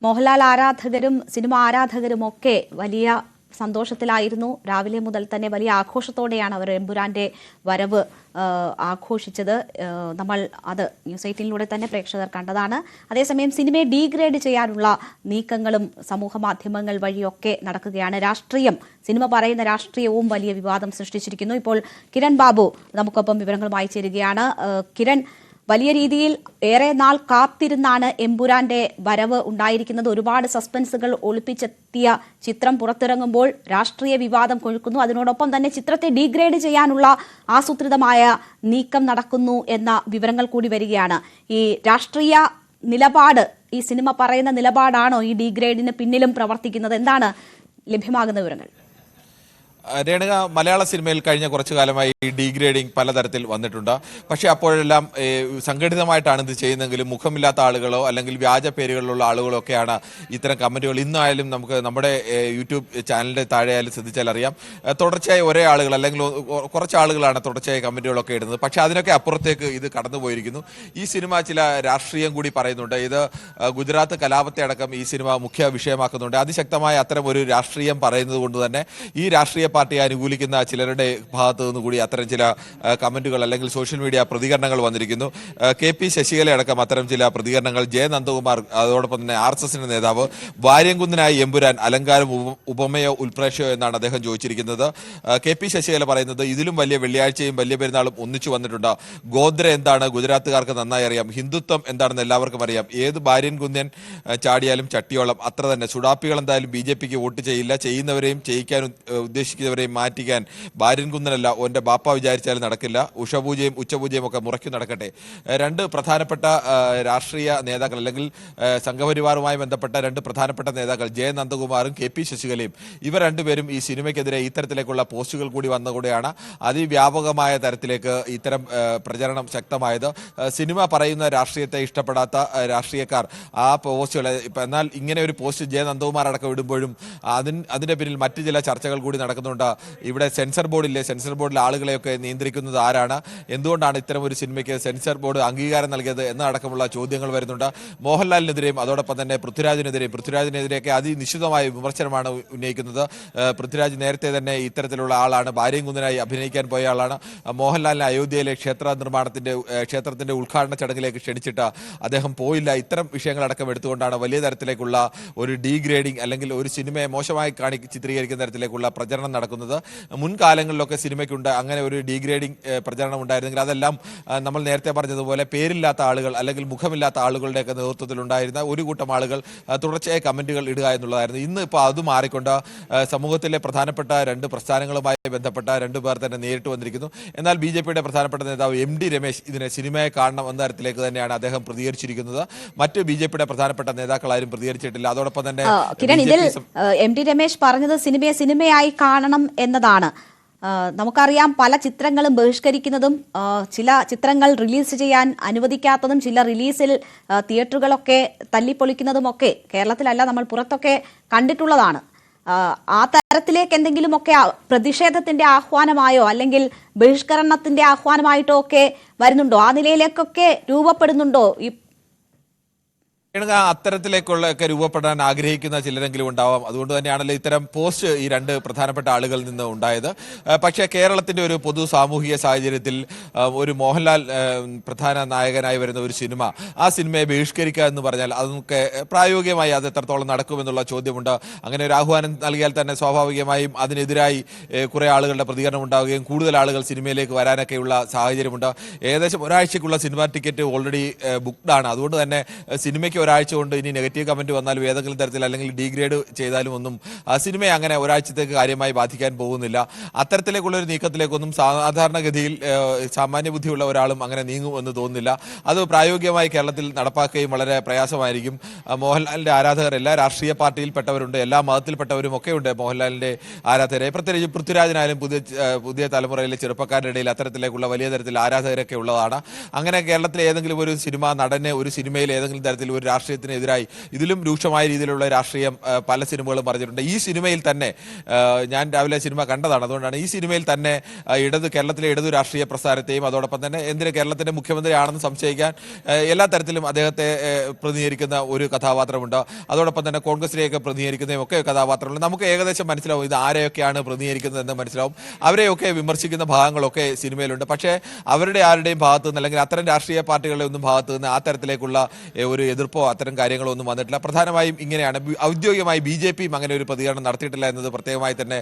മോഹൻലാൽ ആരാധകരും സിനിമ ആരാധകരുമൊക്കെ വലിയ സന്തോഷത്തിലായിരുന്നു. രാവിലെ മുതൽ തന്നെ വലിയ ആഘോഷത്തോടെയാണ് അവർ എമ്പുരാന്റെ വരവ് ആഘോഷിച്ചത്. നമ്മൾ അത് ന്യൂസ് 18 തന്നെ പ്രേക്ഷകർ കണ്ടതാണ്. അതേസമയം സിനിമയെ ഡീഗ്രേഡ് ചെയ്യാനുള്ള നീക്കങ്ങളും സമൂഹ മാധ്യമങ്ങൾ വഴിയൊക്കെ നടക്കുകയാണ്. സിനിമ പറയുന്ന രാഷ്ട്രീയവും വലിയ വിവാദം സൃഷ്ടിച്ചിരിക്കുന്നു. ഇപ്പോൾ കിരൺ ബാബു നമുക്കൊപ്പം വിവരങ്ങളുമായി ചേരുകയാണ്. കിരൺ, വലിയ രീതിയിൽ ഏറെ നാൾ കാത്തിരുന്നാണ് എമ്പുരാന്റെ വരവ് ഉണ്ടായിരിക്കുന്നത്. ഒരുപാട് സസ്പെൻസുകൾ ഒളിപ്പിച്ചെത്തിയ ചിത്രം പുറത്തിറങ്ങുമ്പോൾ രാഷ്ട്രീയ വിവാദം കൊഴുക്കുന്നു. അതിനോടൊപ്പം തന്നെ ചിത്രത്തെ ഡീഗ്രേഡ് ചെയ്യാനുള്ള ആസൂത്രിതമായ നീക്കം നടക്കുന്നു എന്ന വിവരങ്ങൾ കൂടി വരികയാണ്. ഈ രാഷ്ട്രീയ നിലപാട്, ഈ സിനിമ പറയുന്ന നിലപാടാണോ ഈ ഡീഗ്രേഡിന് പിന്നിലും പ്രവർത്തിക്കുന്നത്? എന്താണ് ലഭ്യമാകുന്ന വിവരങ്ങൾ? രേണുക, മലയാള സിനിമയിൽ കഴിഞ്ഞ കുറച്ചു കാലമായി ഡീഗ്രേഡിംഗ് പലതരത്തിൽ വന്നിട്ടുണ്ട്. പക്ഷേ അപ്പോഴെല്ലാം സംഘടിതമായിട്ടാണ് ഇത് ചെയ്യുന്നതെങ്കിലും മുഖമില്ലാത്ത ആളുകളോ അല്ലെങ്കിൽ വ്യാജ പേരുകളിലുള്ള ആളുകളോ ഒക്കെയാണ് ഇത്തരം കമന്റുകൾ. ഇന്നായാലും നമുക്ക് നമ്മുടെ യൂട്യൂബ് ചാനലിന്റെ താഴെയായാലും ശ്രദ്ധിച്ചാൽ അറിയാം, തുടർച്ചയായി ഒരേ ആളുകൾ അല്ലെങ്കിൽ കുറച്ച് ആളുകളാണ് തുടർച്ചയായി കമന്റുകളൊക്കെ ഇടുന്നത്. പക്ഷേ അതിനൊക്കെ അപ്പുറത്തേക്ക് ഇത് കടന്നുപോയിരിക്കുന്നു. ഈ സിനിമ ചില രാഷ്ട്രീയം കൂടി പറയുന്നുണ്ട്. ഇത് ഗുജറാത്ത് കലാപത്തെ അടക്കം ഈ സിനിമ മുഖ്യ വിഷയമാക്കുന്നുണ്ട്. അതിശക്തമായ അത്തരം ഒരു രാഷ്ട്രീയം പറയുന്നത് കൊണ്ട് തന്നെ ഈ രാഷ്ട്രീയ പാർട്ടിയെ അനുകൂലിക്കുന്ന ചിലരുടെ ഭാഗത്തു നിന്ന് കൂടി അത്തരം ചില കമന്റുകൾ അല്ലെങ്കിൽ സോഷ്യൽ മീഡിയ പ്രതികരണങ്ങൾ വന്നിരിക്കുന്നു. KP ശശികല അടക്കം അത്തരം ചില പ്രതികരണങ്ങൾ. ജെ നന്ദകുമാർ, അതോടൊപ്പം തന്നെ RSSന്റെ നേതാവ്, വാര്യംകുന്നനായി എമ്പുരാൻ അലങ്കാരം ഉപമയോ ഉൽപ്രേക്ഷയോ എന്നാണ് അദ്ദേഹം ചോദിച്ചിരിക്കുന്നത്. KP ശശികല പറയുന്നത് ഇതിലും വലിയ വെള്ളിയാഴ്ചയും വലിയ പെരുന്നാളും ഒന്നിച്ചു വന്നിട്ടുണ്ട്. ഗോദ്ര എന്താണ് ഗുജറാത്തുകാർക്ക് നന്നായി അറിയാം. ഹിന്ദുത്വം എന്താണെന്ന് എല്ലാവർക്കും അറിയാം. ഏത് ഭാര്യൻകുന്നൻ ചാടിയാലും ചട്ടിയോളം അത്ര തന്നെ. ചുടാപ്പികൾ എന്തായാലും BJPക്ക് വോട്ട് ചെയ്യില്ല. ചെയ്യുന്നവരെയും ചെയ്യിക്കാൻ ഉദ്ദേശിക്കുന്നവരെയും മാറ്റിക്കാൻ ഭാര്യൻകുന്നനല്ല ഓന്റെ ബാപ്പ വിചാരിച്ചാലും നടക്കില്ല. ഉഷപൂജയും ഉച്ചപൂജയും ഒക്കെ മുറയ്ക്ക് നടക്കട്ടെ. രണ്ട് പ്രധാനപ്പെട്ട രാഷ്ട്രീയ നേതാക്കൾ അല്ലെങ്കിൽ സംഘപരിവാറുമായി ബന്ധപ്പെട്ട രണ്ട് പ്രധാനപ്പെട്ട നേതാക്കൾ ജെ നന്ദകുമാറും KP ശശികലയും, ഇവർ രണ്ടുപേരും ഈ സിനിമയ്ക്കെതിരെ ഇത്തരത്തിലേക്കുള്ള പോസ്റ്റുകൾ കൂടി വന്നുകൂടെയാണ് അതിവ്യാപകമായ തരത്തിലേക്ക് ഇത്തരം പ്രചരണം ശക്തമായത്. സിനിമ പറയുന്ന രാഷ്ട്രീയത്തെ ഇഷ്ടപ്പെടാത്ത രാഷ്ട്രീയക്കാർ ആ പോസ്റ്റുകളെ, എന്നാൽ ഇങ്ങനെ ഒരു പോസ്റ്റ് ജെ നന്ദകുമാർ അടക്കം ഇടുമ്പോഴും അതിന്റെ പിന്നിൽ മറ്റു ചില ചർച്ചകൾ കൂടി നടക്കുന്നുണ്ട്. ഇവിടെ സെൻസർ ബോർഡിലെ ആളുകളെയൊക്കെ നിയന്ത്രിക്കുന്നത് ആരാണ്? എന്തുകൊണ്ടാണ് ഇത്തരം ഒരു സിനിമയ്ക്ക് സെൻസർ ബോർഡ് അംഗീകാരം നൽകിയത് എന്നടക്കമുള്ള ചോദ്യങ്ങൾ വരുന്നുണ്ട്. മോഹൻലാലിനെതിരെയും അതോടൊപ്പം തന്നെ പൃഥ്വിരാജിനെതിരെയൊക്കെ അതിനിശ്ചിതമായ വിമർശനമാണ് ഉന്നയിക്കുന്നത്. പൃഥ്വിരാജ് നേരത്തെ തന്നെ ഇത്തരത്തിലുള്ള ആളാണ്. ഭാര്യംകുന്നനായി അഭിനയിക്കാൻ പോയ ആളാണ്. മോഹൻലാലിനെ അയോധ്യയിലെ ക്ഷേത്രത്തിന്റെ ഉദ്ഘാടന ചടങ്ങിലേക്ക് ക്ഷണിച്ചിട്ട് അദ്ദേഹം പോയില്ല. ഇത്തരം വിഷയങ്ങളടക്കം എടുത്തുകൊണ്ടാണ് വലിയ തരത്തിലേക്കുള്ള ഒരു ഡീഗ്രേഡിംഗ് അല്ലെങ്കിൽ ഒരു സിനിമയെ മോശമായി ചിത്രീകരിക്കുന്ന തരത്തിലേക്കുള്ള പ്രചരണം നടക്കുന്നത്. മുൻകാലങ്ങളിലൊക്കെ സിനിമയ്ക്കുണ്ട് അങ്ങനെ ഒരു ഡീഗ്രേഡിംഗ് പ്രചരണം ഉണ്ടായിരുന്നെങ്കിൽ അതെല്ലാം നമ്മൾ നേരത്തെ പറഞ്ഞതുപോലെ പേരില്ലാത്ത ആളുകൾ അല്ലെങ്കിൽ മുഖമില്ലാത്ത ആളുകളുടെയൊക്കെ നേതൃത്വത്തിൽ ഉണ്ടായിരുന്ന ഒരു കൂട്ടം ആളുകൾ തുടർച്ചയായ കമന്റുകൾ ഇടുക എന്നുള്ളതായിരുന്നു. ഇന്ന് ഇപ്പോൾ അത് മാറിക്കൊണ്ട് സമൂഹത്തിലെ പ്രധാനപ്പെട്ട രണ്ട് പ്രസ്ഥാനങ്ങളുമായി ബന്ധപ്പെട്ട രണ്ടുപേർ തന്നെ നേരിട്ട് വന്നിരിക്കുന്നു. എന്നാൽ BJPയുടെ പ്രധാനപ്പെട്ട നേതാവ് MD രമേശ് ഇതിനെ സിനിമയെ കാണണം എന്ന തരത്തിലേക്ക് തന്നെയാണ് അദ്ദേഹം പ്രതികരിച്ചിരിക്കുന്നത്. മറ്റ് BJPയുടെ പ്രധാനപ്പെട്ട നേതാക്കളാരും പ്രതികരിച്ചിട്ടില്ല. അതോടൊപ്പം തന്നെ MD രമേശ് പറഞ്ഞത് സിനിമയെ സിനിമയായി കാണണം എന്നതാണ്. നമുക്കറിയാം, പല ചിത്രങ്ങളും ബഹിഷ്കരിക്കുന്നതും ചില ചിത്രങ്ങൾ റിലീസ് ചെയ്യാൻ അനുവദിക്കാത്തതും ചില റിലീസിൽ തിയേറ്ററുകളൊക്കെ തല്ലിപ്പൊളിക്കുന്നതുമൊക്കെ കേരളത്തിലല്ല, നമ്മൾ പുറത്തൊക്കെ കണ്ടിട്ടുള്ളതാണ്. ആ തരത്തിലേക്ക് എന്തെങ്കിലുമൊക്കെ പ്രതിഷേധത്തിന്റെ ആഹ്വാനമായോ അല്ലെങ്കിൽ ബഹിഷ്കരണത്തിന്റെ ആഹ്വാനമായിട്ടോ ഒക്കെ വരുന്നുണ്ടോ? ആ നിലയിലേക്കൊക്കെ രൂപപ്പെടുന്നുണ്ടോ? അത്തരത്തിലേക്കുള്ള ഒക്കെ രൂപപ്പെടാൻ ആഗ്രഹിക്കുന്ന ചിലരെങ്കിലും ഉണ്ടാവാം. അതുകൊണ്ട് തന്നെയാണല്ലോ ഇത്തരം പോസ്റ്റ് ഈ രണ്ട് പ്രധാനപ്പെട്ട ആളുകളിൽ നിന്ന് ഉണ്ടായത്. പക്ഷേ കേരളത്തിന്റെ ഒരു പൊതു സാമൂഹിക സാഹചര്യത്തിൽ ഒരു മോഹൻലാൽ പ്രധാന നായകനായി വരുന്ന ഒരു സിനിമ, ആ സിനിമയെ ബഹിഷ്കരിക്കുക എന്ന് പറഞ്ഞാൽ അതൊക്കെ പ്രായോഗികമായി അത് എത്രത്തോളം നടക്കുമെന്നുള്ള ചോദ്യമുണ്ട്. അങ്ങനെ ഒരു ആഹ്വാനം നൽകിയാൽ തന്നെ സ്വാഭാവികമായും അതിനെതിരായി കുറെ ആളുകളുടെ പ്രതികരണം ഉണ്ടാവുകയും കൂടുതൽ ആളുകൾ സിനിമയിലേക്ക് വരാനൊക്കെയുള്ള സാഹചര്യമുണ്ട്. ഏകദേശം ഒരാഴ്ചക്കുള്ള സിനിമ ടിക്കറ്റ് ഓൾറെഡി ബുക്ക്ഡ് ആണ്. അതുകൊണ്ട് തന്നെ സിനിമയ്ക്ക് ഒരാഴ്ച കൊണ്ട് ഇനി നെഗറ്റീവ് കമന്റ് വന്നാലും ഏതെങ്കിലും തരത്തിൽ അല്ലെങ്കിൽ ഡീഗ്രേഡ് ചെയ്താലും ഒന്നും സിനിമയെ അങ്ങനെ ഒരാഴ്ചത്തേക്ക് കാര്യമായി ബാധിക്കാൻ പോകുന്നില്ല. അത്തരത്തിലേക്കുള്ള ഒരു നീക്കത്തിലേക്കൊന്നും സാധാരണഗതിയിൽ സാമാന്യ ബുദ്ധിയുള്ള ഒരാളും അങ്ങനെ നീങ്ങുമെന്ന് തോന്നുന്നില്ല. അത് പ്രായോഗികമായി കേരളത്തിൽ നടപ്പാക്കുകയും വളരെ പ്രയാസമായിരിക്കും. മോഹൻലാലിന്റെ ആരാധകർ എല്ലാ രാഷ്ട്രീയ പാർട്ടിയിൽപ്പെട്ടവരുണ്ട്, എല്ലാ മതത്തിൽപ്പെട്ടവരും ഒക്കെ ഉണ്ട് മോഹൻലാലിന്റെ ആരാധകരെ. പ്രത്യേകിച്ച് പൃഥ്വിരാജിനായാലും പുതിയ തലമുറയിലെ ചെറുപ്പക്കാരുടെ ഇടയിൽ അത്തരത്തിലേക്കുള്ള വലിയ തരത്തിൽ ആരാധകരൊക്കെ ഉള്ളതാണ്. അങ്ങനെ കേരളത്തിലെ ഏതെങ്കിലും ഒരു സിനിമ നടന് ഒരു സിനിമയിൽ ഏതെങ്കിലും തരത്തിൽ ഒരു രാഷ്ട്രീയത്തിനെതിരായി ഇതിലും രൂക്ഷമായ രീതിയിലുള്ള രാഷ്ട്രീയം പല സിനിമകളും പറഞ്ഞിട്ടുണ്ട്. ഈ സിനിമയിൽ തന്നെ ഞാൻ രാവിലെ സിനിമ കണ്ടതാണ്, അതുകൊണ്ടാണ് ഈ സിനിമയിൽ തന്നെ കേരളത്തിലെ ഇടതു രാഷ്ട്രീയ പ്രസ്ഥാനത്തെയും അതോടൊപ്പം തന്നെ എന്തിന് കേരളത്തിന്റെ മുഖ്യമന്ത്രിയാണെന്ന് സംശയിക്കാൻ എല്ലാ തരത്തിലും അദ്ദേഹത്തെ പ്രതിനിധീകരിക്കുന്ന ഒരു കഥാപാത്രമുണ്ട്. അതോടൊപ്പം തന്നെ കോൺഗ്രസിനെയൊക്കെ പ്രതിനിധീകരിക്കുന്നതും ഒക്കെ കഥാപാത്രമുണ്ട്. നമുക്ക് ഏകദേശം മനസ്സിലാവും ഇത് ആരെയൊക്കെയാണ് പ്രതിനിധീകരിക്കുന്നത് എന്ന് മനസ്സിലാവും. അവരെയൊക്കെ വിമർശിക്കുന്ന ഭാഗങ്ങളൊക്കെ സിനിമയിലുണ്ട്. പക്ഷേ അവരുടെ ആരുടെയും ഭാഗത്തു നിന്ന് അല്ലെങ്കിൽ അത്തരം രാഷ്ട്രീയ പാർട്ടികളുടെ ഒന്നും ഭാഗത്തു നിന്ന് ആ തരത്തിലേക്കുള്ള ഒരു എതിർപ്പോ അത്തരം കാര്യങ്ങളോ ഒന്നും വന്നിട്ടില്ല. പ്രധാനമായും ഇങ്ങനെയാണ്. ഔദ്യോഗികമായി BJPയും അങ്ങനെ ഒരു പ്രതികരണം നടത്തിയിട്ടില്ല എന്നത് പ്രത്യേകമായി തന്നെ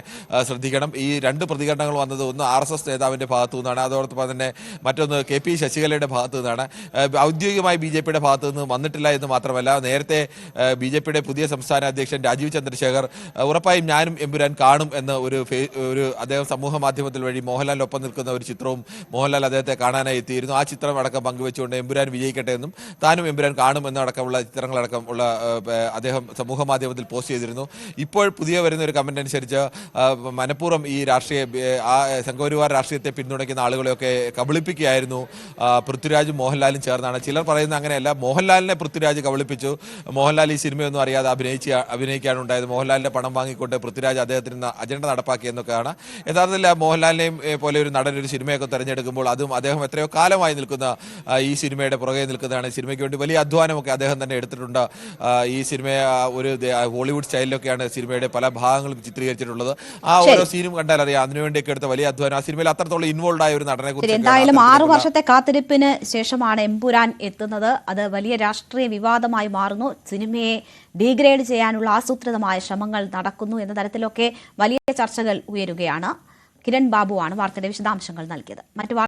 ശ്രദ്ധിക്കണം. ഈ രണ്ട് പ്രതികരണങ്ങൾ വന്നത് ഒന്ന് RSS നേതാവിന്റെ ഭാഗത്തു നിന്നാണ്, അതോടൊപ്പം തന്നെ മറ്റൊന്ന് KP ശശികലയുടെ ഭാഗത്തു നിന്നാണ്. ഔദ്യോഗികമായി BJPയുടെ ഭാഗത്തു നിന്ന് വന്നിട്ടില്ല എന്ന് മാത്രമല്ല, നേരത്തെ BJPയുടെ പുതിയ സംസ്ഥാന അധ്യക്ഷൻ രാജീവ് ചന്ദ്രശേഖർ ഉറപ്പായും ഞാനും എമ്പുരാൻ കാണും എന്ന് ഒരു അദ്ദേഹം സമൂഹ മാധ്യമത്തിൽ വഴി മോഹൻലാലിനൊപ്പം നിൽക്കുന്ന ഒരു ചിത്രവും മോഹൻലാൽ അദ്ദേഹത്തെ കാണാനായി എത്തിയിരുന്നു. ആ ചിത്രം അടക്കം പങ്കുവെച്ചുകൊണ്ട് എമ്പുരാൻ വിജയിക്കട്ടെ എന്നും താനും എമ്പുരാൻ കാണും എന്നടക്കമുള്ള ചിത്രങ്ങളടക്കം ഉള്ള അദ്ദേഹം സമൂഹ മാധ്യമത്തിൽ പോസ്റ്റ് ചെയ്തിരുന്നു. ഇപ്പോൾ പുതിയ വരുന്ന ഒരു കമന്റ് അനുസരിച്ച് മനഃപൂർവ്വം ഈ സംഘപരിവാർ രാഷ്ട്രീയത്തെ പിന്തുണയ്ക്കുന്ന ആളുകളെയൊക്കെ കബളിപ്പിക്കുകയായിരുന്നു പൃഥ്വിരാജും മോഹൻലാലും ചേർന്നാണ്. ചിലർ പറയുന്ന അങ്ങനെയല്ല, മോഹൻലാലിനെ പൃഥ്വിരാജ് കബളിപ്പിച്ചു, മോഹൻലാൽ ഈ സിനിമയൊന്നും അറിയാതെ അഭിനയിക്കുകയാണ് ഉണ്ടായത്, മോഹൻലാലിന്റെ പണം വാങ്ങിക്കൊണ്ട് പൃഥ്വിരാജ് അദ്ദേഹത്തിന് അജണ്ട നടപ്പാക്കി എന്നൊക്കെയാണ്. യഥാർത്ഥത്തിൽ മോഹൻലാലിനെയും പോലെ ഒരു നടൻ ഒരു സിനിമയൊക്കെ തെരഞ്ഞെടുക്കുമ്പോൾ അതും അദ്ദേഹം എത്രയോ കാലമായി നിൽക്കുന്ന ഈ സിനിമയുടെ പുറകെ നിൽക്കുന്നതാണ്. സിനിമയ്ക്ക് വേണ്ടി വലിയ അധ്വാനമൊക്കെ അദ്ദേഹം തന്നെ എടുത്തിട്ടുണ്ട്. ഈ സിനിമയെ ഒരു ഹോളിവുഡ് സ്റ്റൈലിലൊക്കെയാണ് സിനിമയുടെ പല ഭാഗങ്ങളും ചിത്രീകരിച്ചിട്ടുള്ളത്. ആ ഓരോ സീനും കണ്ടാൽ അറിയാം അതിനുവേണ്ടിയൊക്കെ എടുത്ത വലിയ അധ്വാനം. ആ സിനിമയിൽ അത്രത്തോളം ഇൻവോൾവ് ആയ ഒരു നടനെ കുറിച്ച് എന്തായാലും 6 വർഷത്തെ കാത്തിരിപ്പിന് ശേഷമാണ് എമ്പുരാൻ എത്തുന്നത്. അത് വലിയ രാഷ്ട്രീയ വിവാദമായി മാറുന്നു. സിനിമയെ ഡീഗ്രേഡ് ചെയ്യാനുള്ള ആസൂത്രിതമായ ശ്രമങ്ങൾ നടക്കുന്നു എന്ന തരത്തിലൊക്കെ വലിയ ചർച്ചകൾ ഉയരുകയാണ്. കിരൺ ബാബുവാണ് വാർത്തയുടെ വിശദാംശങ്ങൾ നൽകിയത്. മറ്റു